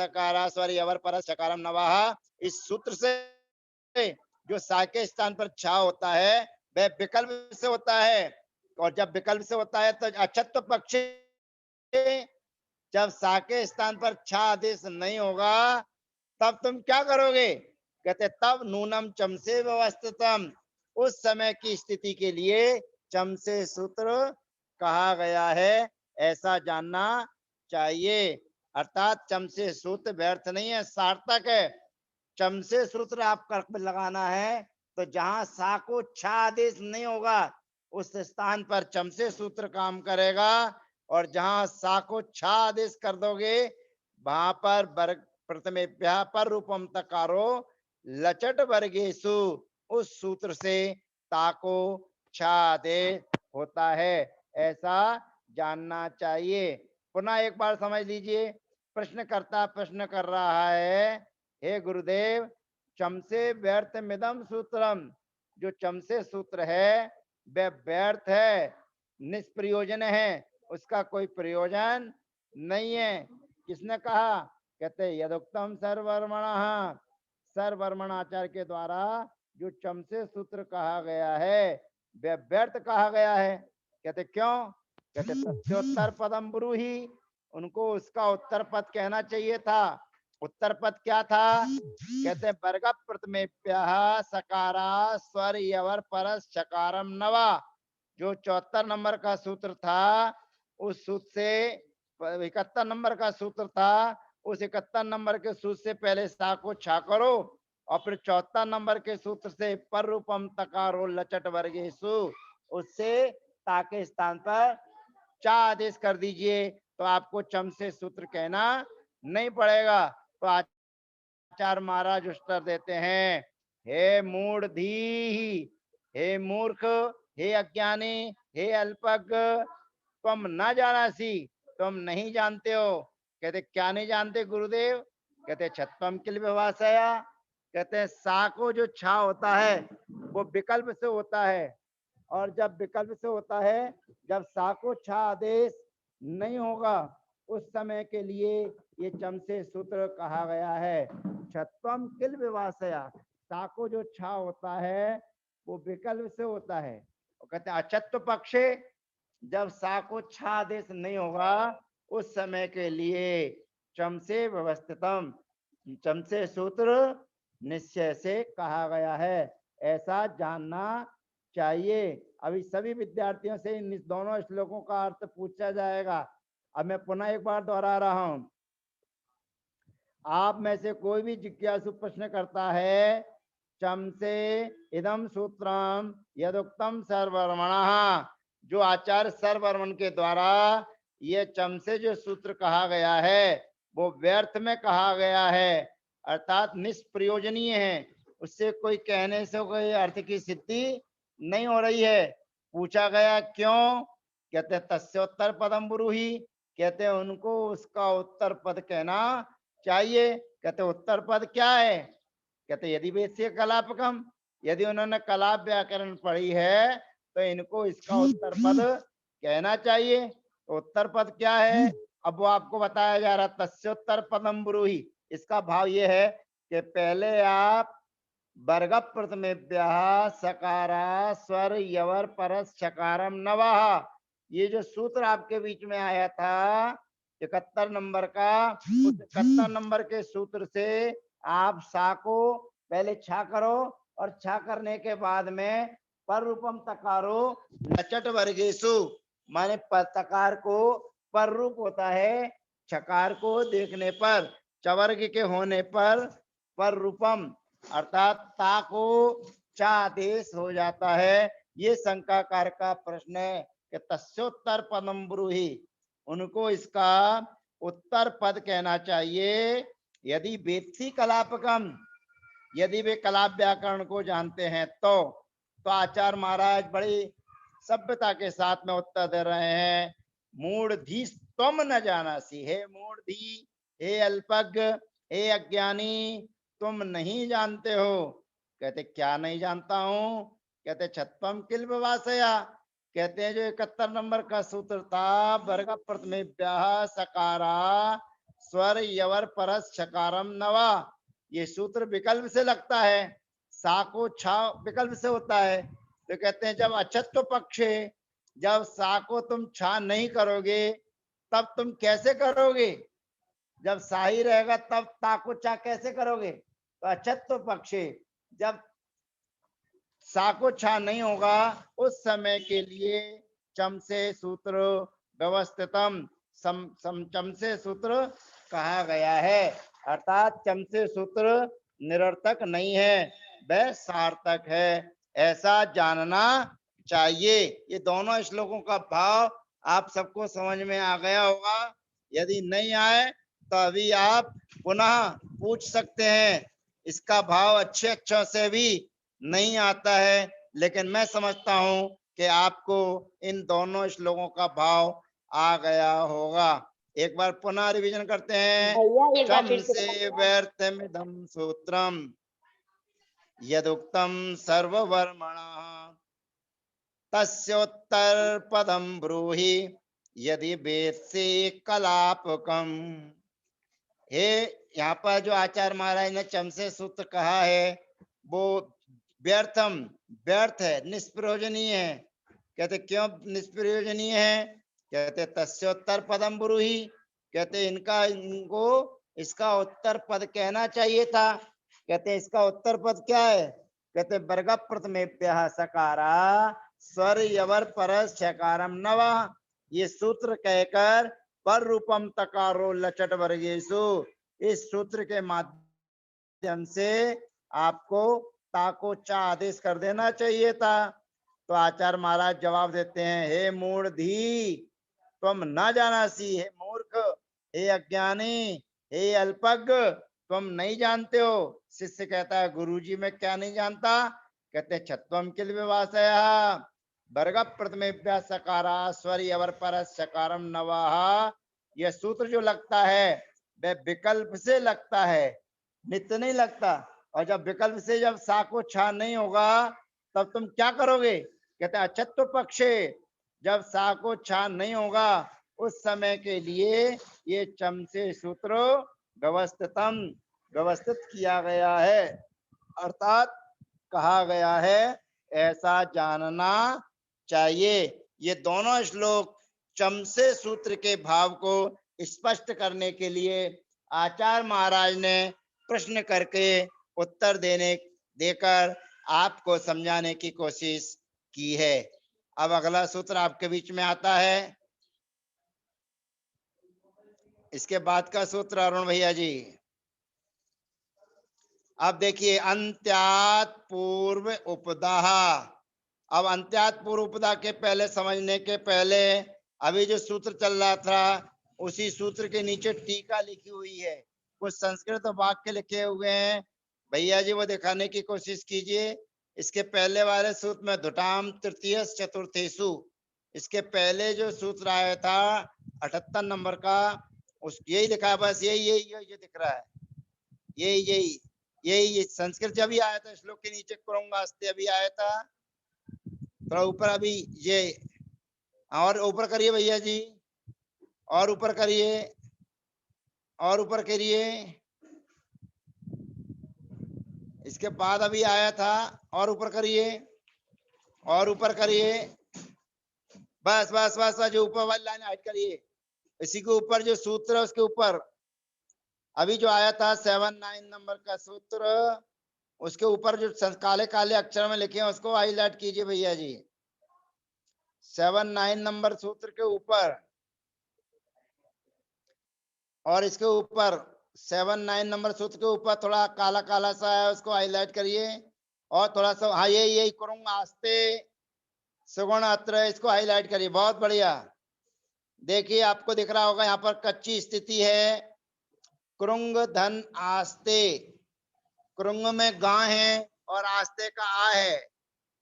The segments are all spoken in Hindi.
सकारा स्वर यवर पर सकारम नवाहा, इस सूत्र से जो सा के स्थान पर छा होता है वह विकल्प से होता है। और जब विकल्प से होता है तो अचत्व पक्ष, जब सा के स्थान पर छा आदेश नहीं होगा तब तुम क्या करोगे? कहते तब नूनम चमसे व्यवस्थितम, उस समय की स्थिति के लिए चमसे सूत्र कहा गया है, ऐसा जानना चाहिए। अर्थात चमसे सूत्र व्यर्थ नहीं है, सार्थक है। चमसे सूत्र आप कर्क में लगाना है तो जहां सा को छा आदेश नहीं होगा उस स्थान पर चमसे सूत्र काम करेगा, और जहां सा को छा आदेश कर दोगे वहां पर वर्ग प्रथमेभ्यः पर रूपम तकारो लचट वर्गेशु, उस सूत्र से ताको छा आदेश होता है, ऐसा जानना चाहिए। पुनः एक बार समझ लीजिए, प्रश्नकर्ता प्रश्न कर रहा है, हे गुरुदेव चमसे व्यर्थ मिदम सूत्रम, जो चमसे सूत्र है वह व्यर्थ है, निष्प्रयोजन है, उसका कोई प्रयोजन नहीं है। किसने कहा? कहते यदुक्तम सर्ववर्मण, सर्ववर्मणाचार्य के द्वारा जो चमसे सूत्र कहा गया है वह व्यर्थ कहा गया है। कहते क्यों? कहते तस्योत्तर पदम ब्रूहि, उनको उसका उत्तर पद कहना चाहिए था। उत्तर पद क्या था? कहते वर्ग प्रथमेभ्यः सकारा स्वर यवर परस चकारम नवा, जो 74 नंबर का सूत्र था उस सूत्र से 71 नंबर का सूत्र था, उस 71 नंबर के सूत्र से पहले सा को छा करो और फिर 74 नंबर के सूत्र से पर रूपम तकारो लचट वर्गेशु, उससे ता के स्थान पर चा आदेश कर दीजिए तो आपको चम से सूत्र कहना नहीं पड़ेगा। तो आचार्य महाराज उत्तर देते हैं, हे मूढ़धी, हे मूर्ख, हे अज्ञानी, हे अल्पज्ञ, तुम न जानासी, तुम नहीं जानते हो। कहते क्या नहीं जानते गुरुदेव? कहते छत्वम किल विभाषया, कहते हैं सा को जो छा होता है वो विकल्प से होता है, और जब विकल्प से होता है, जब सा को छा आदेश नहीं होगा उस समय के लिए ये चमसे सूत्र कहा गया है। छत्वम किल विभाषया, सा को जो छा होता है वो विकल्प से होता है। और कहते हैं अचत्व पक्षे, जब सा को छा आदेश नहीं होगा उस समय के लिए चमसे व्यवस्थितम, चमसे सूत्र निश्चय से कहा गया है, ऐसा जानना चाहिए। अभी सभी विद्यार्थियों से इन दोनों श्लोकों का अर्थ पूछा जाएगा। अब मैं पुनः एक बार दोहरा रहा हूं, आप में से कोई भी जिज्ञासु प्रश्न करता है, चमसे इदम सूत्रम यदुक्तम सर्ववर्मण, जो आचार्य सर्ववर्मण के द्वारा ये चमसे जो सूत्र कहा गया है वो व्यर्थ में कहा गया है, अर्थात निष्प्रयोजनीय है, उससे कोई कहने से कोई अर्थ की सिद्धि नहीं हो रही है। पूछा गया क्यों? कहते तस्योत्तर पदम ब्रूहि, कहते उनको उसका उत्तर पद कहना चाहिए। कहते उत्तर पद क्या है? कहते यदि वेश्य कलापकम, यदि उन्होंने कलाप व्याकरण पढ़ी है तो इनको इसका उत्तर पद कहना चाहिए। तो उत्तर पद क्या है? अब वो आपको बताया जा रहा, तस्योत्तर पदम ब्रूहि, इसका भाव ये है कि पहले आप वर्ग प्रथमेभ्यः सकारा स्वर यवर परस चकारम नवाहा, ये जो सूत्र आपके बीच में आया था 71 नंबर का, उस 71 नंबर के सूत्र से आप सा को पहले छा करो और छा करने के बाद में पर रूपम तकारो लचट वर्गेशु, माने तकार को पर रूप होता है, छकार को देखने पर चवर्ग के होने पर रूपम अर्थात ता को चा आदेश हो जाता है। ये शंकाकार का प्रश्न है कि तस्योत्तर पदम ब्रूहि, उनको इसका उत्तर पद कहना चाहिए। यदि वेत्सी कलापकम, यदि वे कलाप व्याकरण को जानते हैं तो आचार्य महाराज बड़ी सभ्यता के साथ में उत्तर दे रहे हैं, मूढ़धी तुम न जानासी, हे मूढ़धी, हे अल्पज्ञ, हे अज्ञानी, तुम नहीं जानते हो। कहते क्या नहीं जानता हूं? कहते छत्वम किल विभाषया, कहते हैं जो 71 नंबर का सूत्र था वर्ग प्रथमेभ्यः सकारा स्वर यवर परस छकारम नवा। ये सूत्र विकल्प से लगता है, सा को छा विकल्प से होता है। तो कहते हैं जब अछत्व पक्ष है, जब सा को तुम छा नहीं करोगे तब तुम कैसे करोगे? जब सा ही रहेगा तब ता को चा कैसे करोगे? तो अछत्व पक्ष है, जब सा को छा नहीं होगा उस समय के लिए चम से सूत्र व्यवस्थितम चम से सूत्र कहा गया है। अर्थात चम से सूत्र निरर्थक नहीं है, वह सार्थक है, ऐसा जानना चाहिए। ये दोनों श्लोकों का भाव आप सबको समझ में आ गया होगा। यदि नहीं आए तो अभी आप पुनः पूछ सकते हैं। इसका भाव अच्छे अच्छों से भी नहीं आता है, लेकिन मैं समझता हूं कि आपको इन दोनों श्लोकों का भाव आ गया होगा। एक बार पुनः रिवीजन करते हैं। भैया एक बार चम फिर से से व्यर्थमिदं सूत्रम यदुक्तम सर्ववर्मणः तस्योत्तर पदम ब्रूहि यदि वेत्सि कलापकम। हे, यहाँ पर जो आचार्य महाराज ने चम से सूत्र कहा है वो व्यर्थम व्यर्थ है, निष्प्रयोजनीय है। कहते क्यों निष्प्रयोजनीय है? कहते तस्योत्तर पदम ब्रूहि, कहते इनको इसका उत्तर पद कहना चाहिए था। कहते इसका उत्तर पद क्या है? कहते वर्ग प्रथमेभ्यः सकारा स्वर यवर परस छकारम नवा। ये सूत्र कहकर पर रूपम तकारो लचट वर्गेशु, इस सूत्र के माध्यम से आपको ताको चा आदेश कर देना चाहिए था। तो आचार्य महाराज जवाब देते हैं, हे मूढ़धी तुम न जानासी, हे मूर्ख, हे अज्ञानी, हे अल्पज्ञ, तुम नहीं जानते हो। शिष्य कहता है गुरुजी मैं क्या नहीं जानता? कहते छत्वम किल विवासया वर्ग प्रथमेभ्य सकारा स्वर अवर पर सकारम नवाहा। यह सूत्र जो लगता है वह विकल्प से लगता है, नित्य नहीं लगता। और जब विकल्प से जब सा को छा नहीं होगा तब तुम क्या करोगे? कहते अछत्व पक्ष, जब सा को छा नहीं होगा उस समय के लिए ये चम से सूत्र व्यवस्थितम व्यवस्थित किया गया है, अर्थात कहा गया है, ऐसा जानना चाहिए। ये दोनों श्लोक चम से सूत्र के भाव को स्पष्ट करने के लिए आचार्य महाराज ने प्रश्न करके उत्तर देकर आपको समझाने की कोशिश की है। अब अगला सूत्र आपके बीच में आता है, इसके बाद का सूत्र अरुण भैया जी। अब देखिए अंत्यात पूर्व उपदाह। अब अंत्यात पूर्व उपदा के पहले समझने के पहले अभी जो सूत्र चल रहा था उसी सूत्र के नीचे टीका लिखी हुई है, कुछ संस्कृत वाक्य लिखे हुए हैं। भैया जी वो दिखाने की कोशिश कीजिए। इसके पहले वाले सूत्र में धुटाम तृतीय चतुर्थेशु, इसके पहले जो सूत्र आया था 78 नंबर का, उस यही लिखा है, बस यही यही यही दिख रहा है, यही यही यही संस्कृत जब भी आया था श्लोक के नीचे कुरंगास्ते अभी आया था, थोड़ा ऊपर अभी ये, और ऊपर करिए भैया जी, और ऊपर करिए, और ऊपर करिए, इसके बाद अभी आया था, और ऊपर करिए, और ऊपर करिए, बस बस बस बस जो ऊपर वाली लाइन हाइड करिए, इसी के ऊपर जो सूत्र है उसके ऊपर अभी जो आया था 7-9 नंबर का सूत्र, उसके ऊपर जो काले काले अक्षर में लिखे हैं उसको हाईलाइट कीजिए भैया जी। 7-9 नंबर सूत्र के ऊपर और इसके ऊपर 7-9 नंबर सूत्र के ऊपर थोड़ा काला काला सा है, उसको हाईलाइट करिए। और थोड़ा सा हाँ यही करूंगा आस्ते सुगुण अत्र, इसको हाईलाइट करिए, बहुत बढ़िया। देखिए आपको दिख रहा होगा यहाँ पर कच्ची स्थिति है, कृंग धन आस्ते, कृंग में गा है और आस्ते का आ है,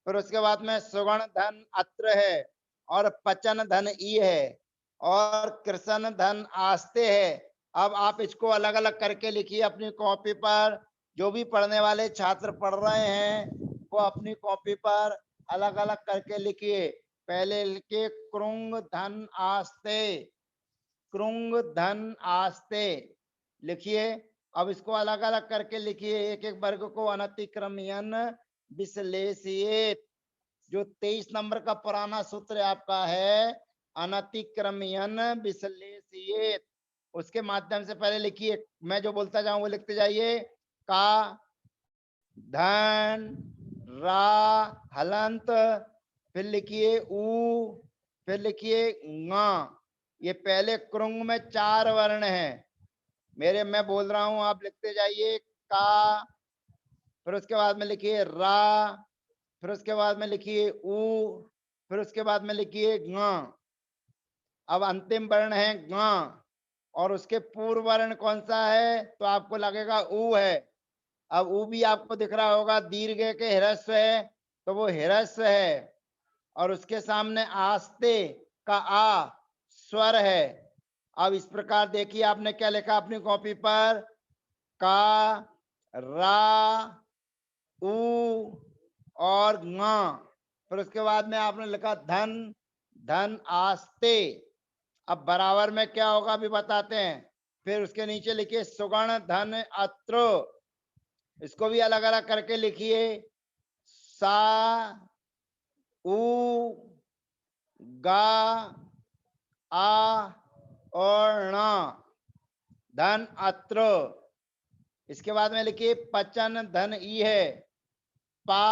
फिर उसके बाद में सुगण धन अत्र है और पचन धन ई है और कृष्ण धन आस्ते है। अब आप इसको अलग अलग करके लिखिए अपनी कॉपी पर, जो भी पढ़ने वाले छात्र पढ़ रहे हैं वो अपनी कॉपी पर अलग अलग करके लिखिए। पहले लिखिए कृंग धन आस्ते, कृंग धन आस्ते, लिखिए। अब इसको अलग अलग करके लिखिए, एक एक वर्ग को अनतिक्रम्यन विश्लेषित। जो 23 नंबर का पुराना सूत्र आपका है, अनतिक्रम्यन विश्लेषित, उसके माध्यम से पहले लिखिए, मैं जो बोलता जाऊं वो लिखते जाइए। का, धन, रा, हलंत, फिर लिखिए ऊ, फिर लिखिए ङ। ये पहले कृंग में 4 वर्ण हैं मेरे, मैं बोल रहा हूं आप लिखते जाइए। का, फिर उसके बाद में लिखिए रा, फिर उसके बाद में लिखिए ऊ, फिर उसके बाद में लिखिए ङ। अब अंतिम वर्ण है ङ, और उसके पूर्व वर्ण कौन सा है, तो आपको लगेगा ऊ है। अब ऊ भी आपको दिख रहा होगा, दीर्घ के ह्रस्व है, तो वो ह्रस्व है। और उसके सामने आस्ते का आ स्वर है। अब इस प्रकार देखिए आपने क्या लिखा अपनी कॉपी पर, का, रा, ऊ और ङ। फिर उसके बाद में आपने लिखा धन, धन आस्ते। अब बराबर में क्या होगा अभी बताते हैं। फिर उसके नीचे लिखिए सुगण धन अत्र, इसको भी अलग अलग करके लिखिए। सा, उ, गा, आ और ण, धन अत्र। इसके बाद में लिखिए पचन धन ई है। पा,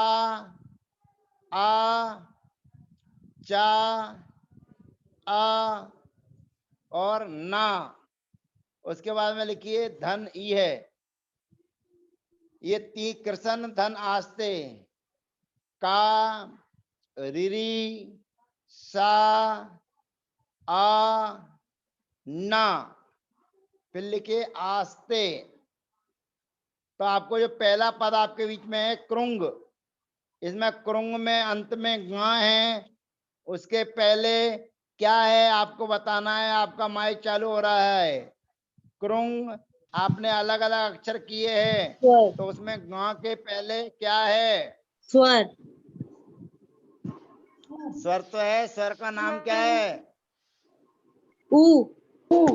आ, चा, आ और ना। उसके बाद में लिखिए धन ई है। ये ती कृष्ण धन आस्ते। का, रिरी, सा, आ, ना, फिर लिखिए आस्ते। तो आपको जो पहला पद आपके बीच में है कृंग, इसमें कृंग में अंत में ग है, उसके पहले क्या है आपको बताना है। आपका माइक चालू हो रहा है। कृंग आपने अलग अलग अक्षर किए हैं, तो उसमें ग के पहले क्या है, स्वर। स्वर तो है, स्वर का नाम क्या है, ऊ। ऊ,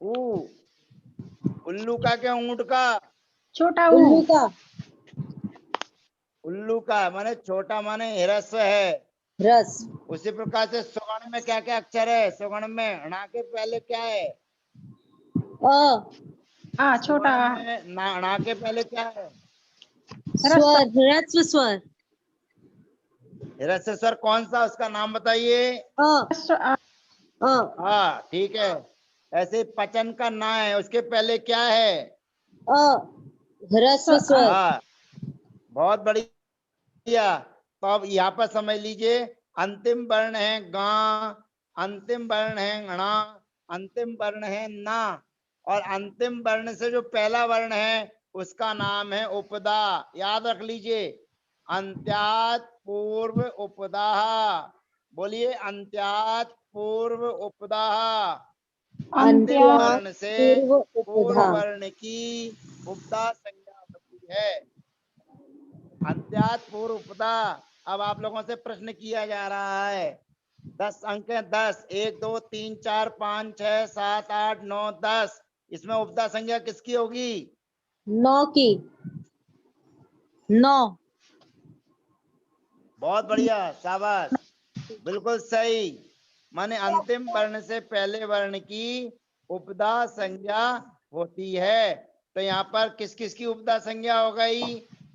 ऊ। उल्लू का क्या, ऊंट का, छोटा उल्लू ऊ। का। उल्लू का माने छोटा, माने ह्रस्व है। रस। उसी प्रकार से सुगण में क्या क्या अक्षर है, सुगण में णा के पहले क्या है, अ। छोटा सुगण में णा के पहले क्या है, स्वर, ह्रस्व स्वर। ह्रस्व स्वर कौन सा, उसका नाम बताइए। अ। अ। हाँ ठीक है। ऐसे पचन का ना है, उसके पहले क्या है, अ। ह्रस्व स्वर। हाँ बहुत बढ़िया। तो अब यहाँ पर समझ लीजिए, अंतिम वर्ण है गा, अंतिम वर्ण है णा, अंतिम वर्ण है ना, और अंतिम वर्ण से जो पहला वर्ण है उसका नाम है उपदा। याद रख लीजिए, अंत्यात पूर्व उपदाह। बोलिए अंत्यात पूर्व उपदाह। अंतिम अंत्या वर्ण से पूर्व पूर्व उपधा। वर्ण की उपदा संज्ञा होती है। अंत्यात पूर्व उपदा। अब आप लोगों से प्रश्न किया जा रहा है। 10 अंक है, 10, 1 2 3 4 5 6 7 8 9 10। इसमें उपदा संज्ञा किसकी होगी, 9 की। 9। बहुत बढ़िया, शाबाश, बिल्कुल सही। माने अंतिम वर्ण से पहले वर्ण की उपदा संज्ञा होती है। तो यहाँ पर किस किस की उपदा संज्ञा हो गई,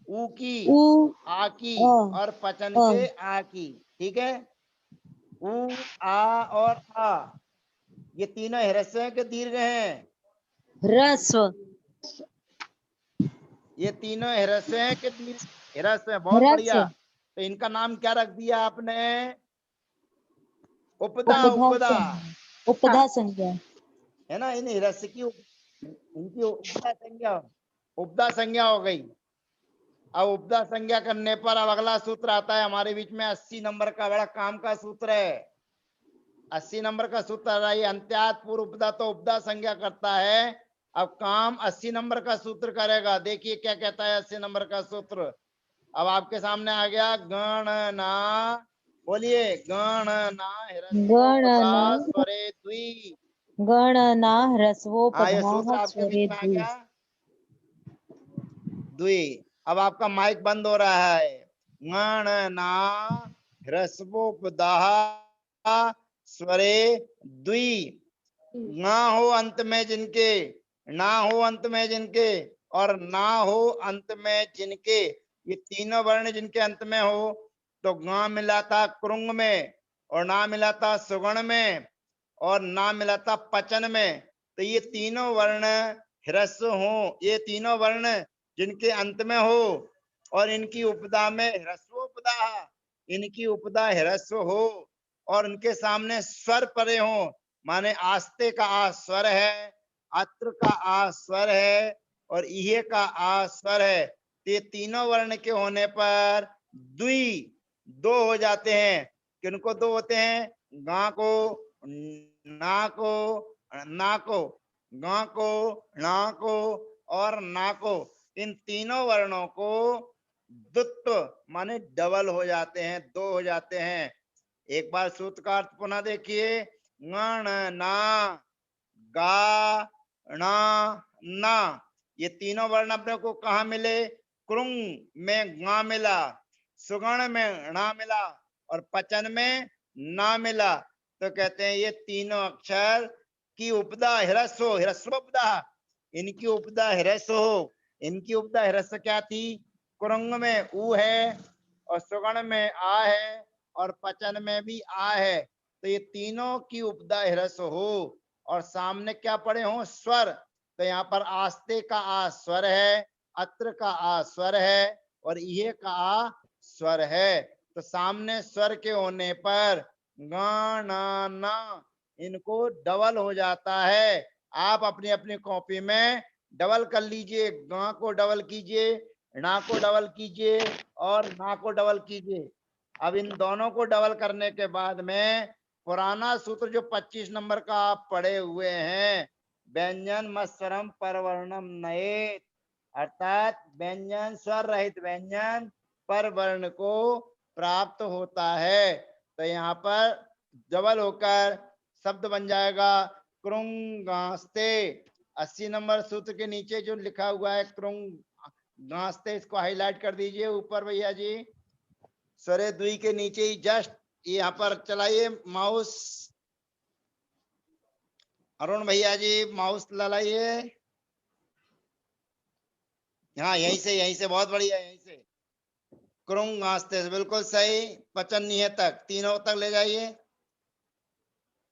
ऊ की, उ। आ की अ। और पचन अ। के आ की। ठीक है, ऊ, आ और आ, ये तीनों ह्रस्व हैं कि दीर्घ हैं, ह्रस्व। ये तीनों ह्रस्व हैं कि दीर्घ, ह्रस्व है, बहुत ह्रस्व। बढ़िया। तो इनका नाम क्या रख दिया आपने, उपदा, उपधा उपदा संज्ञा। उपधा संज्ञा। है ना। इन ह्रस्व की इनकी उपदा संज्ञा, उपदा संज्ञा हो गई। अब उपदा संज्ञा करने पर अब अगला सूत्र आता है हमारे बीच में, 80 नंबर का बड़ा काम का सूत्र है। 80 नंबर का सूत्र आ रहा है, अंत्यात पूर्व उपदा तो उपदा संज्ञा करता है। अब काम 80 नंबर का सूत्र करेगा। देखिए क्या कहता है 80 नंबर का सूत्र। अब आपके सामने आ गया, गणना, बोलिए गणना ह्रस्वोपदा गणना स्वरे द्वि, गणना हाँ, ये सूत्र ह्रस्वोपधाः आपके बीच स्वरे में आ द्वि। गया। द्वि। अब आपका माइक बंद हो रहा है। गणना ह्रस्वोपदाः स्वरे द्वि। ना हो अंत में जिनके, ना हो अंत में जिनके, और ना हो अंत में जिनके, ये तीनों वर्ण जिनके अंत में हो, तो गा मिला था कृंग में, और ना मिला था सुगण में, और ना मिला था पचन में। तो ये तीनों वर्ण ह्रस्व हो, ये तीनों वर्ण जिनके अंत में हो और इनकी उपदा में ह्रस्वोपदा, इनकी उपदा ह्रस्व हो, और उनके सामने स्वर परे हो, माने आस्ते का आ स्वर है, अत्र का आ स्वर है, और इहे का आ स्वर है। तो ये तीनों वर्ण के होने पर द्वि, दो हो जाते हैं। किनको दो होते हैं? गा को, ना को, ना को, गा को, ना को और ना को, इन तीनों वर्णों को द्वित्व माने डबल हो जाते हैं, दो हो जाते हैं। एक बार सूत्र का अर्थ पुनः देखिए। गण ना, गा णा ना, ये तीनों वर्ण अपने को कहा मिले? कृंग में गा मिला, सुगण में णा मिला, और पचन में ना मिला। तो कहते हैं ये तीनों अक्षर की उपदा ह्रस्व हो, ह्रस्वोपदा, इनकी उपदा ह्रस्व हो। इनकी उपदा ह्रस्व क्या थी? कुरंग में ऊ है, और सुगण में आ है, और पचन में भी आ है। तो ये तीनों की उपदा ह्रस्व हो, और सामने क्या पड़े हो? स्वर। तो यहाँ पर आस्ते का आ स्वर है, अत्र का आ स्वर है, और ये का आ स्वर है। तो सामने स्वर के होने पर गाना इनको डबल हो जाता है। आप अपनी अपनी कॉपी में डबल कर लीजिए, गा को डबल कीजिए, ना को डबल कीजिए, और ना को डबल कीजिए। अब इन दोनों को डबल करने के बाद में पुराना सूत्र जो 25 नंबर का आप पढ़े हुए हैं, व्यंजन मत्सरम परवर्णम नयेत, अर्थात व्यंजन स्वर रहित व्यंजन पर वर्ण को प्राप्त होता है। तो यहाँ पर डबल होकर शब्द बन जाएगा कृंगास्ते। 80 नंबर सूत्र के नीचे जो लिखा हुआ है कृंगास्ते, इसको हाईलाइट कर दीजिए ऊपर भैया जी, स्वरे द्वि के नीचे ही जस्ट यहाँ पर चलाइए माउस। अरुण भैया जी माउस ललाइए। हाँ यहीं से बहुत बढ़िया, यहीं से क्रुंग आस्ते से बिल्कुल सही। पचन निहे तक, तीनों तक ले जाइए।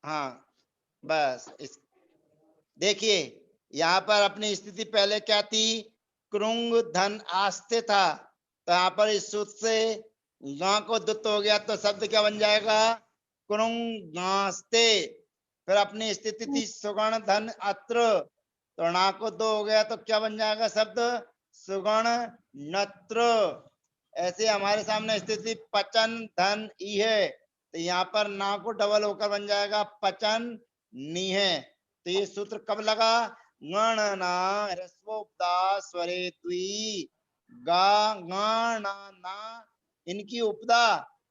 हाँ बस इस देखिए, यहाँ पर अपनी स्थिति पहले क्या थी? क्रुंग धन आस्ते था, तो यहाँ पर इस सूत्र से गा को दुत्त हो गया, तो शब्द क्या बन जाएगा? कृंगास्ते। फिर अपनी स्थिति थी सुगण धन अत्र, तो णा को दो हो गया, तो क्या बन जाएगा शब्द? सुगण नत्र। ऐसे हमारे सामने स्थिति पचन धन ई है, तो यहाँ पर ना को डबल होकर बन जाएगा पचन नी है। तो ये सूत्र कब लगा? गणना ह्रस्वोपदा स्वरे द्वि, गा गणना ना, इनकी उपदा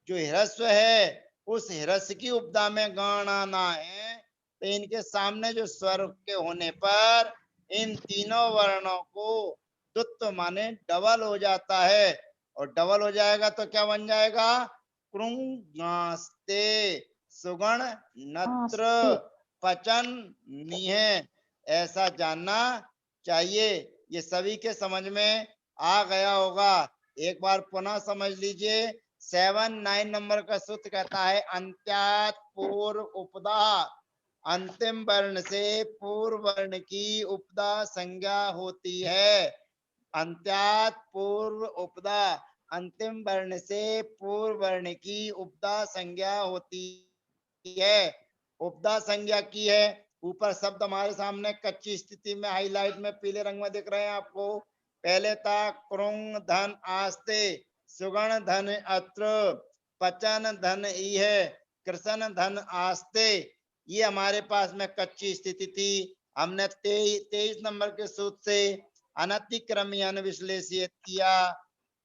जो ह्रस्व है, उस ह्रस्व की उपदा में गणना है। तो इनके सामने जो स्वर के होने पर इन तीनों वर्णों को द्वित्व माने डबल हो जाता है, और डबल हो जाएगा तो क्या बन जाएगा? कृंगास्ते, सुगण नत्र, पचन निहे। ऐसा जानना चाहिए। ये सभी के समझ में आ गया होगा। एक बार पुनः समझ लीजिए। 7-9 नंबर का सूत्र कहता है अंत्यात पूर्व उपदा, अंतिम वर्ण से पूर्व वर्ण की उपदा संज्ञा होती है। अंत्यात पूर्व उपदा, अंतिम वर्ण से पूर्व वर्ण की उपदा संज्ञा होती है। उपदा संज्ञा की है। ऊपर शब्द हमारे सामने कच्ची स्थिति में हाईलाइट में पीले रंग में दिख रहे हैं आपको। पहले था कृंग धन आस्ते, सुगण धन अत्र, पचन धन ई है, कृष्ण धन आस्ते। ये हमारे पास में कच्ची स्थिति थी। हमने 23 नंबर के सूत्र से अनतिक्रम्य विश्लेषित किया,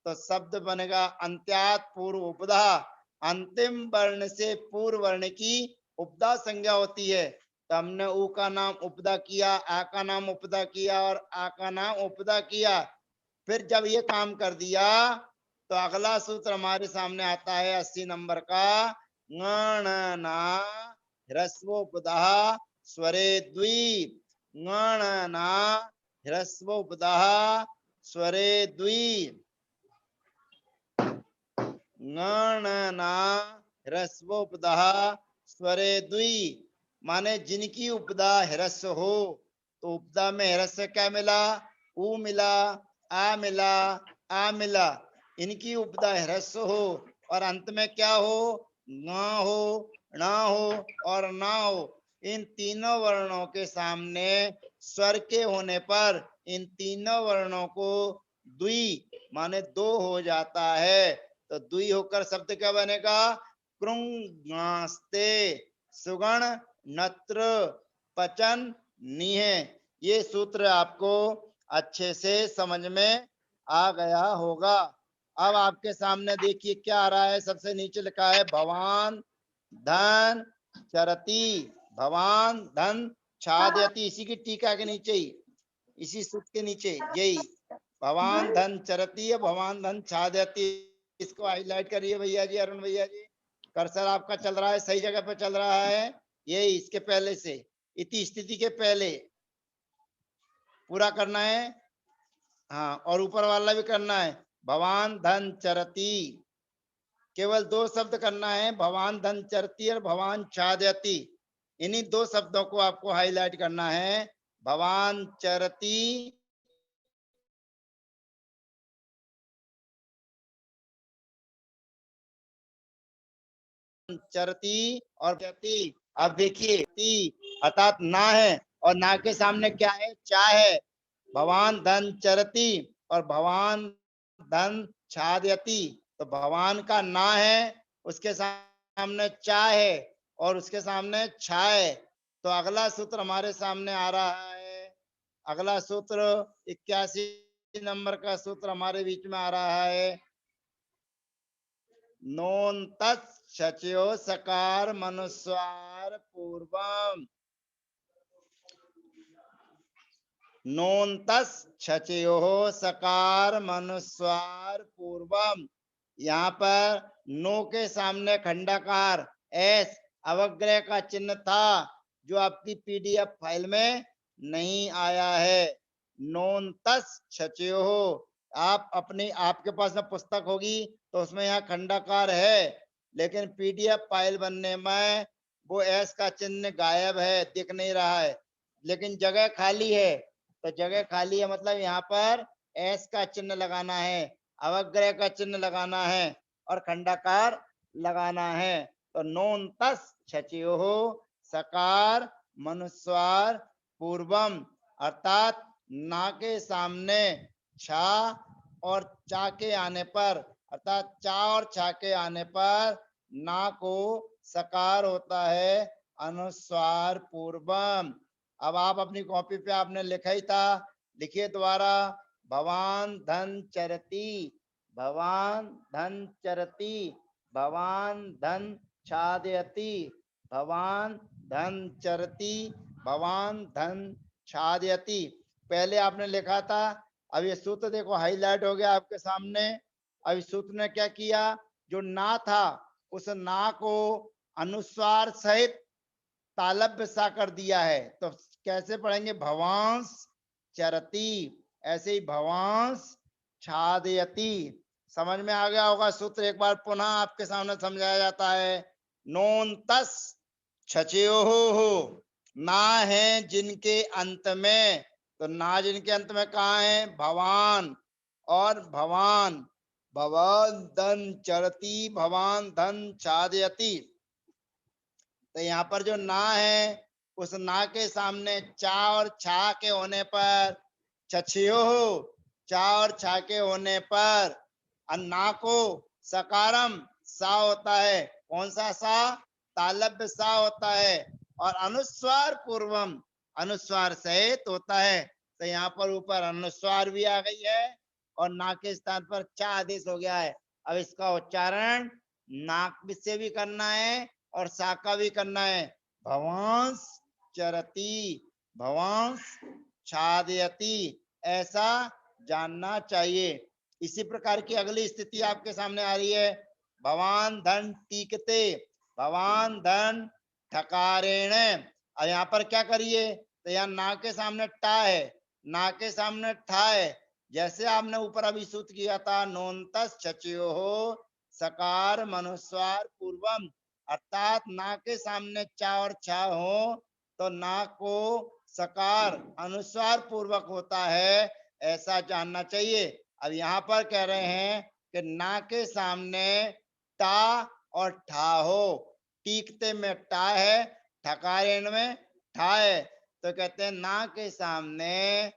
तो शब्द बनेगा अंत्यात पूर्व उपदा, अंतिम वर्ण से पूर्व वर्ण की उपदा संज्ञा होती है। तो हमने ऊ का नाम उपदा किया, आ का नाम उपदा किया और आ का नाम उपदा किया। फिर जब ये काम कर दिया तो अगला सूत्र हमारे सामने आता है 80 नंबर का, गणना ह्रस्वोपदा स्वरे द्वि, गणना ह्रस्वोपदा स्वरे द्वि, गणना ह्रस्वोपदा स्वरे द्वि, माने जिनकी उपदा ह्रस्व हो। तो उपदा में ह्रस्व क्या मिला? ऊ मिला, आ मिला, आ मिला। इनकी उपदा ह्रस्व हो और अंत में क्या हो? न हो, न हो और ना हो। इन तीनों वर्णों के सामने स्वर के होने पर इन तीनों वर्णों को द्वि माने दो हो जाता है। तो द्वि होकर शब्द क्या बनेगा? कृंगास्ते सुगण नत्र पचन निह। ये सूत्र आपको अच्छे से समझ में आ गया होगा। अब आपके सामने देखिए क्या आ रहा है। सबसे नीचे लिखा है भवान धन चरती, भवान धन छादयति, इसी की टीका के नीचे ही, इसी सूत्र के नीचे यही भवान धन चरती है, भवान धन छादयति। इसको हाईलाइट करिए भैया जी, अरुण भैया जी। कर्सर आपका चल रहा है, सही जगह पे चल रहा है। यही इसके पहले से, इति स्थिति के पहले पूरा करना है। हाँ, और ऊपर वाला भी करना है, भवान धन चरती। केवल दो शब्द करना है, भवान धन चरती और भवान छादयति। इन्हीं दो शब्दों को आपको हाईलाइट करना है, भवान चरती चरती और चरती। अब देखिए अर्थात ना है और ना के सामने क्या है? चा है। भवान धन चरती और भवान धन छादयति। तो भगवान का ना है, उसके सामने चा है और उसके सामने छा है। तो अगला सूत्र हमारे सामने आ रहा है। अगला सूत्र 81 नंबर का सूत्र हमारे बीच में आ रहा है। नोन तत्सचयो सकार मनुस्वार पूर्वम, नोन्तस छचयो सकार मनुस्वार पूर्वम। यहाँ पर नो के सामने खंडाकार एस अवग्रह का चिन्ह था, जो आपकी पीडीएफ फाइल में नहीं आया है। नोन्तस छचयो, आप अपनी आपके पास में पुस्तक होगी तो उसमें यहाँ खंडाकार है, लेकिन पीडीएफ फाइल बनने में वो एस का चिन्ह गायब है, दिख नहीं रहा है, लेकिन जगह खाली है। तो जगह खाली है मतलब यहाँ पर एस का चिन्ह लगाना है, अवग्रह का चिन्ह लगाना है और खंडाकार लगाना है। तो नोन तस छचयो सकार मनुस्वार पूर्वम, अर्थात ना के सामने छा और चा के आने पर, अर्थात चा और छा के आने पर ना को सकार होता है अनुस्वार पूर्वम। अब आप अपनी कॉपी पे आपने लिखा ही था, लिखिए द्वारा, भवान धन चरती, भवान धन चरती, भवान धन छादयति, भवान धन चरती, भवान धन छादयति। पहले आपने लिखा था। अब ये सूत्र देखो हाईलाइट हो गया आपके सामने। अब इस सूत्र ने क्या किया? जो ना था उस ना को अनुस्वार सहित तालब्य सा कर दिया है। तो कैसे पढ़ेंगे? भवांस चरती, ऐसे ही भवांस छादयति। समझ में आ गया होगा सूत्र, एक बार पुनः आपके सामने समझाया जाता है। नोन तस छचयो हो, ना है जिनके अंत में। तो ना जिनके अंत में कहाँ है? भवान और भवान, भवान धन चरती, भवान धन छादयति। तो यहाँ पर जो ना है उस ना के सामने चा और छा के होने पर छछियो हो, चा और छा के होने पर अन्ना को सकारम सा होता है। कौन सा सा? तालब्य सा होता है। और अनुस्वार पूर्वम, अनुस्वार सहित होता है। तो यहाँ पर ऊपर अनुस्वार भी आ गई है और ना के स्थान पर चा आदेश हो गया है। अब इसका उच्चारण नाक से भी करना है और सा का भी करना है। भवांस चरती भवांश छादयति ऐसा जानना चाहिए। इसी प्रकार की अगली स्थिति आपके सामने आ रही है। भवान धन टीकते भवान धन ठकारेण। और यहाँ पर क्या करिए, तो यहाँ ना के सामने टा है, ना के सामने ठा है। जैसे आपने ऊपर अभी सूत्र किया था नोन्तस चचयो हो सकार मनुस्वार पूर्वम, अर्थात ना के सामने चा और छा हो तो ना को सकार अनुस्वार पूर्वक होता है, ऐसा जानना चाहिए। अब यहाँ पर कह रहे हैं कि ना के सामने टा और ठा हो, टीकते में टा है, ठकारेण में ठा है, तो कहते हैं ना के सामने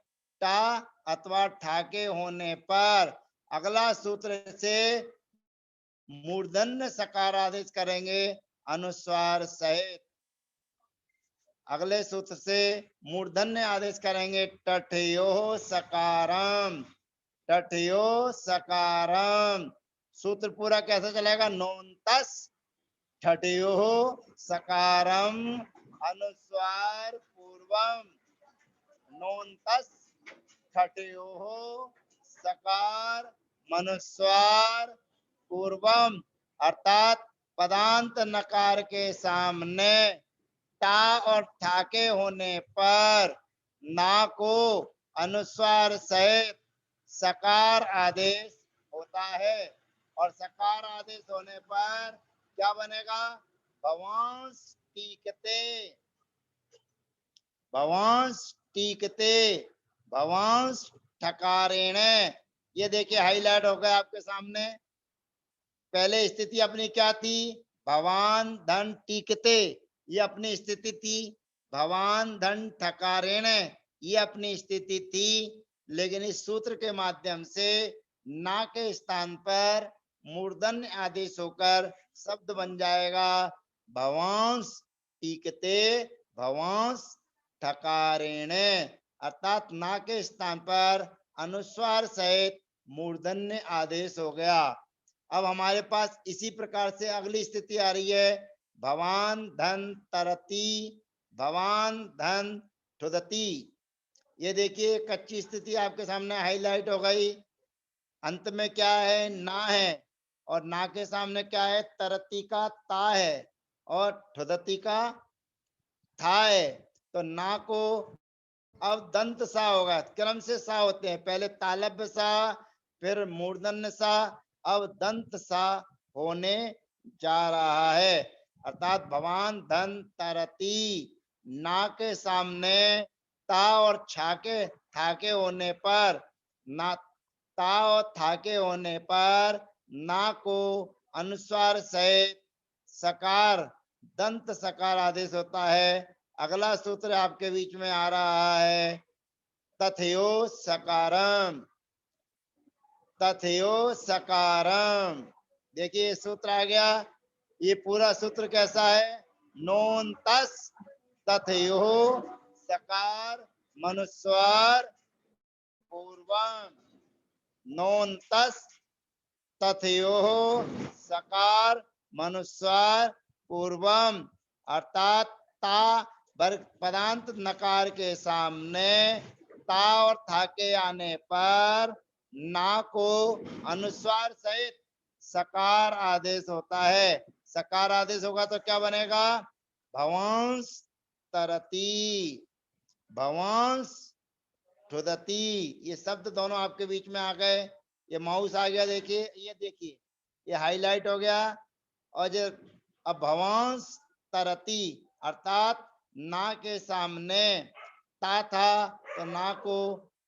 टा अथवा ठा के होने पर अगला सूत्र से मूर्धन्य सकार आदेश करेंगे अनुस्वार सहित। अगले सूत्र से मूर्धन्य आदेश करेंगे टठयो सकारम, टठयो सकारम। सूत्र पूरा कैसे चलेगा, नोन्तस ठठयो सकारम अनुस्वार पूर्वम, नोन्तस ठठयो सकार मनुस्वार पूर्वम, अर्थात पदांत नकार के सामने टा और ठा के होने पर ना को अनुस्वार सहित सकार आदेश होता है। और सकार आदेश होने पर क्या बनेगा, भवांश टीकते, भवांश टीकते भवांश ठकारेण। ये देखिए हाईलाइट हो गया आपके सामने। पहले स्थिति अपनी क्या थी, भवान धन टीकते, ये अपनी स्थिति थी। भवान धन ठकारेण ये अपनी स्थिति थी। लेकिन इस सूत्र के माध्यम से ना के स्थान पर मूर्धन्य आदेश होकर शब्द बन जाएगा भवांश टीकते भवांश ठकारेण, अर्थात ना के स्थान पर अनुस्वार सहित मूर्धन्य आदेश हो गया। अब हमारे पास इसी प्रकार से अगली स्थिति आ रही है, भवान धन तरती भवान धन ठुदती। ये देखिए कच्ची स्थिति आपके सामने हाईलाइट हो गई। अंत में क्या है, ना है, और ना के सामने क्या है, तरती का ता है और ठुदती का था है। तो ना को अब दंत सा होगा, क्रम से सा होते हैं, पहले तालब्य सा फिर मूर्धन्य सा, अब दंत सा होने जा रहा है। अर्थात भवान धन तरती, ना के सामने ता और छाके थाके होने पर, ना ता और थाके होने पर ना को अनुस्वार सहित सकार दंत सकार आदेश होता है। अगला सूत्र आपके बीच में आ रहा है तथयो सकारम, तथयो सकारम। देखिए सूत्र आ गया। ये पूरा सूत्र कैसा है, नोन तस तथयो सकार मनुस्वार पूर्वम, नोन तस तथयो सकार मनुस्वार पूर्वम, अर्थात ता वर्ग पदांत नकार के सामने ता और था के आने पर ना को अनुस्वार सहित सकार आदेश होता है। सकार आदेश होगा तो क्या बनेगा, भवांश तरती भवांश ठुदती। ये शब्द दोनों आपके बीच में आ गए। ये माउस आ गया, देखिए ये देखिए ये हाईलाइट हो गया। और जो अब भवांश तरती अर्थात ना के सामने ता था तो ना को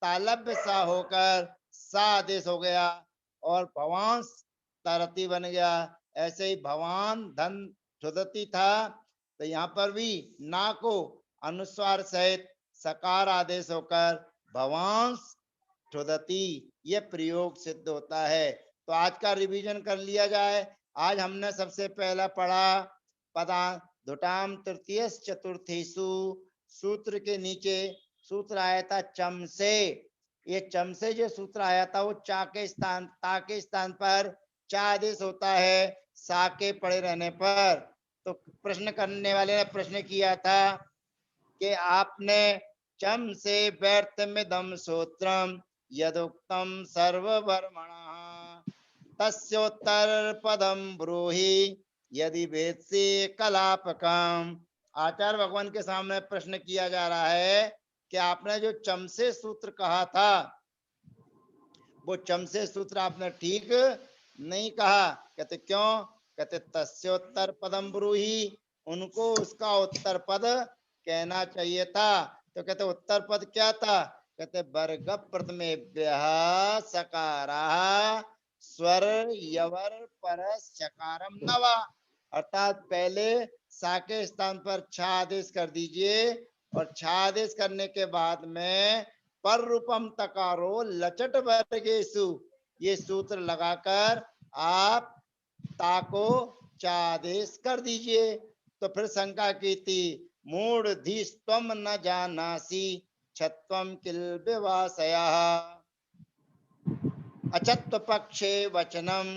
तालब्य सा होकर सा आदेश हो गया और भवांश तरती बन गया। ऐसे ही भवान धन ठुदती था तो यहाँ पर भी ना को अनुस्वार सहित सकार आदेश होकर भवांश ठुदती ये प्रयोग सिद्ध होता है। तो आज का रिवीजन कर लिया जाए। आज हमने सबसे पहला पढ़ा पदा धुटाम तृतीय चतुर्थीसु, सूत्र के नीचे सूत्र आया था चम से। ये चम से जो सूत्र आया था वो चा के स्थान ता के स्थान पर चा आदेश होता है सा के पड़े रहने पर। तो प्रश्न करने वाले ने प्रश्न किया था कि आपने चम से व्यर्थमिदं सूत्रम यदुक्तम सर्ववर्मणः तस्योत्तर पदम ब्रूहि यदि वेत्सि कलापकम। आचार्य भगवान के सामने प्रश्न किया जा रहा है कि आपने जो चमसे सूत्र कहा था वो चमसे सूत्र आपने ठीक नहीं कहा। कहते क्यों? कहते तस्योत्तर पदम ब्रूहि, उनको उसका उत्तर पद कहना चाहिए था। तो कहते उत्तर पद क्या था? कहते वर्ग प्रथमेभ्यः सकारा स्वर यवर परस चकारम नवा, अर्थात पहले सा के स्थान पर छा आदेश कर दीजिए और छा आदेश करने के बाद में पर रूपम तकारो लचट वर्गेशु, ये सूत्र लगाकर आप ताको चादेश कर दीजिए। तो फिर शंका की थी मूढ़ धीस्तम न जानासी छत्वम किल विवासया अचत्व पक्षे वचनम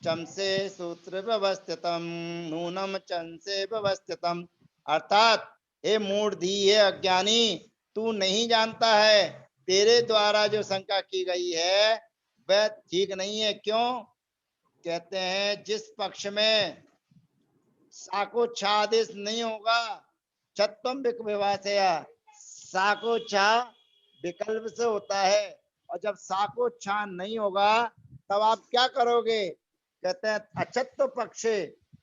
चमसे सूत्र व्यवस्थितम नूनम चंसे व्यवस्थितम। अर्थात हे मूढ़धी, हे अज्ञानी, तू नहीं जानता है, तेरे द्वारा जो शंका की गई है वह ठीक नहीं है। क्यों? कहते हैं जिस पक्ष में साको छा आदेश नहीं होगा, छत्वम विवासया, साको छा विकल्प से होता है, और जब साको छा नहीं होगा तब आप क्या करोगे? कहते हैं अछत्व पक्ष,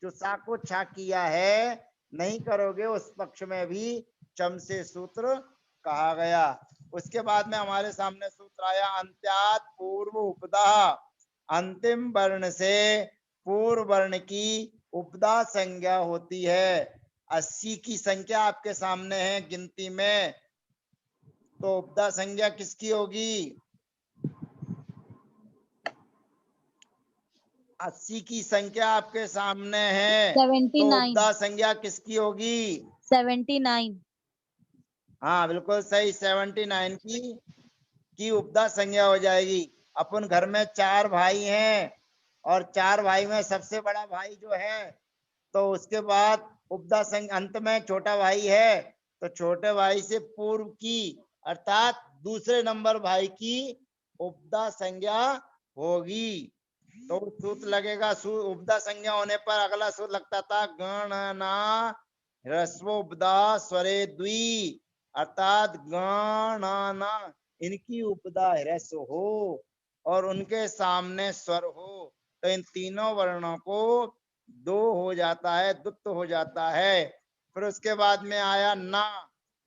जो साको छा किया है नहीं करोगे, उस पक्ष में भी चम से सूत्र कहा गया। उसके बाद में हमारे सामने सूत्र आया अंत्यात पूर्व उपदा, अंतिम वर्ण से पूर्व वर्ण की उपदा संज्ञा होती है। 80 की संख्या आपके सामने है गिनती में, तो उपदा संज्ञा किसकी होगी? 80 की संख्या आपके सामने है, तो 79 उपदा संज्ञा किसकी होगी? 79 हाँ बिल्कुल सही, 79 की उपदा संज्ञा हो जाएगी। अपन घर में 4 भाई हैं और 4 भाई में सबसे बड़ा भाई जो है, तो उसके बाद उपदा संज्ञा अंत में छोटा भाई है, तो छोटे भाई से पूर्व की अर्थात दूसरे नंबर भाई की उपदा संज्ञा होगी। तो सूत्र लगेगा, उपदा संज्ञा होने पर अगला सूत्र लगता था गणना ह्रस्वोपदा स्वरे द्वि, अर्थात गणना इनकी उपदा ह्रस्व हो और उनके सामने स्वर हो, तो इन तीनों वर्णों को दो हो जाता है, दुत्त हो जाता है। फिर उसके बाद में आया ना,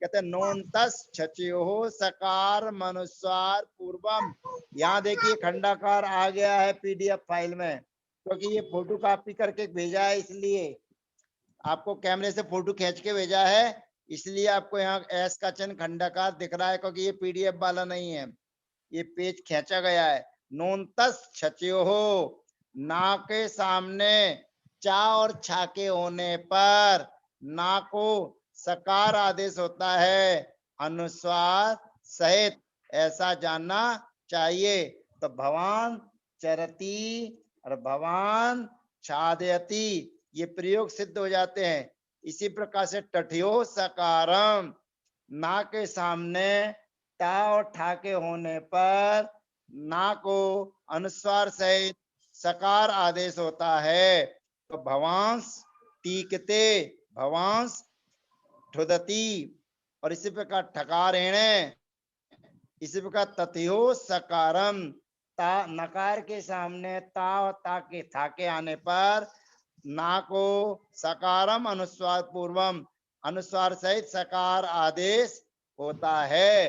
कहते नोनतस छचयो सकार मनुस्वार पूर्वम। यहाँ देखिए खंडाकार आ गया है पीडीएफ फाइल में, क्योंकि ये फोटो कॉपी करके भेजा है, इसलिए आपको कैमरे से फोटो खींच के भेजा है, इसलिए आपको यहाँ एस का चिन्ह खंडाकार दिख रहा है, क्योंकि ये पीडीएफ वाला नहीं है, ये पेज खींचा गया है। नोनतस छचयो हो, ना के सामने चा और छा के होने पर ना को सकार आदेश होता है अनुस्वार सहित, ऐसा जानना चाहिए। तो भवान चरती और भवान छादयति, ये प्रयोग सिद्ध हो जाते हैं। इसी प्रकार से टठ्यो सकारम, ना के सामने टा और ठा के होने पर ना को अनुस्वार सहित सकार आदेश होता है। तो भवांस टीकते, भवांस ठुदती, और इसी प्रकार ठकारेणे, इसी प्रकार तथ्यो सकारम, ता नकार के सामने ता और ता के था के आने पर ना को सकारम अनुस्वार पूर्वम, अनुस्वार सहित सकार आदेश होता है।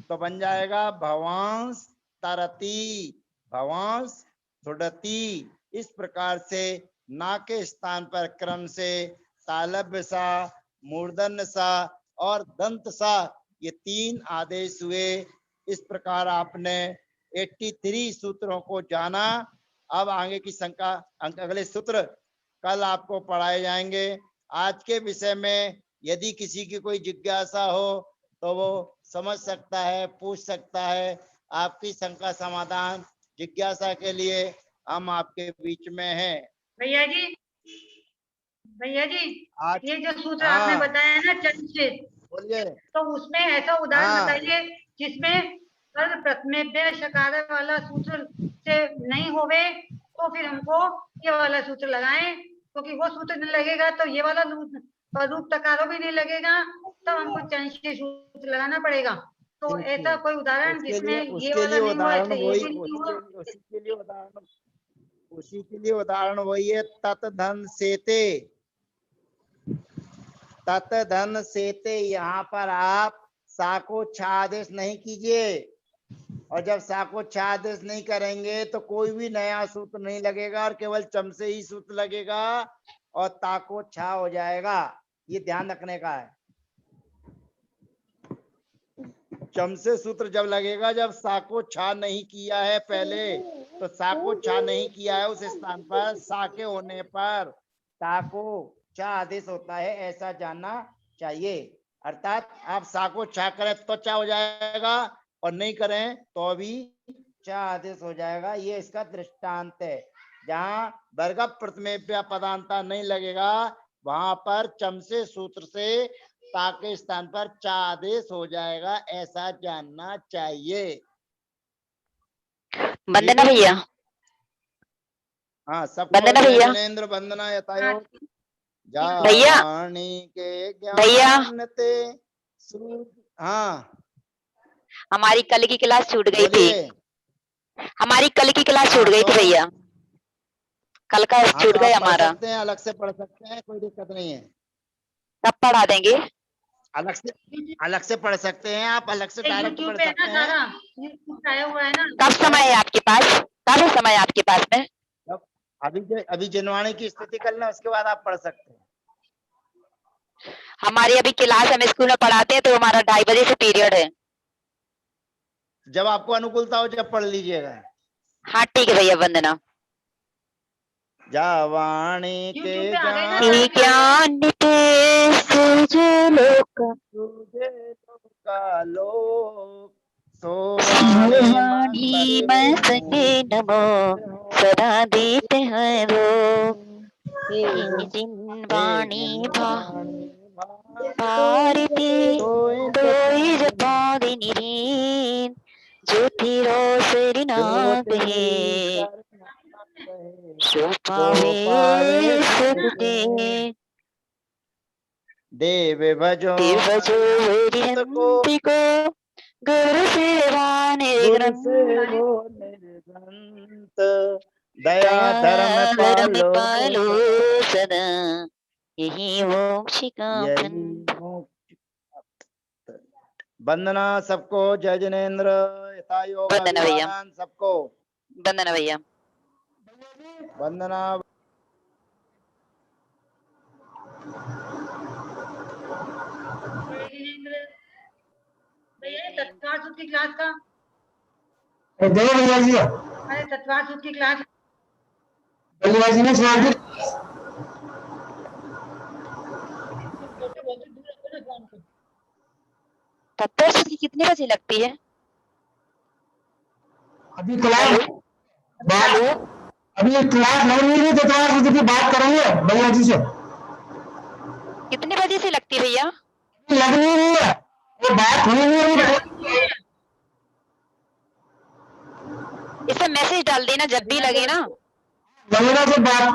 तो बन जाएगा भवांस तरती, भवांस ठुडती। इस प्रकार से ना के स्थान पर क्रम से तालब्य सा, मूर्धन्य सा और दंत सा, ये 3 आदेश हुए। इस प्रकार आपने 83 सूत्रों को जाना। अब आगे की शंका, अगले सूत्र कल आपको पढ़ाए जाएंगे। आज के विषय में यदि किसी की कोई जिज्ञासा हो तो वो समझ सकता है, पूछ सकता है। आपकी शंका समाधान जिज्ञासा के लिए हम आपके बीच में हैं। भैया जी आज ये जो सूत्र आपने हाँ बताया ना चंद से, बोलिए। तो उसमें ऐसा उदाहरण हाँ। बताइए जिसमें पर प्रथमेभ्य शकार वाला सूत्र से नहीं होवे, तो फिर हमको ये वाला सूत्र लगाएं, क्योंकि वो सूत्र नहीं लगेगा तो ये वाला रूप तकारो भी नहीं लगेगा, तब हमको चंशी सूत्र लगाना पड़ेगा। तो ऐसा कोई उदाहरण जिसमें ये वाला नहीं हुआ, ऐसे ये भी नहीं हुआ। उसी के लिए उदाहरण वही है, तत धन सेते। तत धन सेते, यहाँ पर आप सा को छा आदेश नहीं कीजिए, और जब सा को छा आदेश नहीं करेंगे तो कोई भी नया सूत्र नहीं लगेगा और केवल चम से ही सूत्र लगेगा और ता को छा हो जाएगा। ये ध्यान रखने का है। चम से सूत्र जब लगेगा जब सा को छा नहीं किया है पहले, तो सा को छा नहीं किया है उस स्थान पर सा के होने पर ता को छा आदेश होता है, ऐसा जानना चाहिए। अर्थात आप सा को छा करें तो छा हो जाएगा और नहीं करें तो भी छा आदेश हो जाएगा। ये इसका दृष्टांत है। जहां वर्ग प्रथमेभ्य पदांता नहीं लगेगा वहां पर चम से सूत्र से ता के स्थान पर चा आदेश हो जाएगा, ऐसा जानना चाहिए। वंदना भैया। हाँ, सबको वंदना भैया। जनेन्द्र वंदना यथायो भैया। जावाणी के भैया। ज्ञान ते हाँ, हमारी कल की क्लास छूट गई थी। बोलिए। हमारी कल की क्लास हाँ, छूट गई थी तो भैया, कल का हाँ, छूट तो गया आप पढ़ हमारा। सकते हैं, अलग से पढ़ सकते हैं, कोई दिक्कत नहीं है। कब पढ़ा देंगे? अलग से पढ़ सकते हैं, आप अलग से डायरेक्ट यूट्यूब पढ़ पे है सकते ना हैं। सारा, यूट्यूब आया हुआ है ना। कब समय है आपके पास? कब है समय आपके पास में? अभी जिनवाणी की स्थिति कर लें, उसके बाद आप पढ़ सकते हैं। हमारी अभी क्लास हम स्कूल में पढ़ाते हैं तो हमारा 2:30 बजे से पीरियड है। जब आपको अनुकूलता हो जब पढ़ लीजिएगा। हाँ ठीक है भैया, वंदना। जावाणी के YouTube पे आ गई ना ही सारी। ज्ञान के सूझे लोक का लोक वाणी में सके नमो सदा देते हैं लोग। हे जिन वाणी भारती दोई जपादी निरीन ज्योति रोसरी नाग है सो पावे सुख दे देव भजो देवजो हरिहंति को गुरु सेवा निर्ग्रंथ दया धर्म पालो सदा यही मोक्ष का फल। वंदना सबको, जय जिनेन्द्र यथायोग वंदना भैया। अभिवादन सबको। वंदना भैया। वंदना। भैया तत्वार सूत्र की क्लास का, भैया जी, अरे तत्वार सूत्र की क्लास भैया जी ने सुना दी। तत्व की कितने बजे लगती है? अभी क्लास अभी क्लास नहीं मिली तो क्लास की बात करेंगे भैया जी से। कितने बजे से लगती है भैया? लग नहीं रही है, वो बात हुई नहीं है। इसे मैसेज डाल देना जब भी लगे ना। वंदना से बात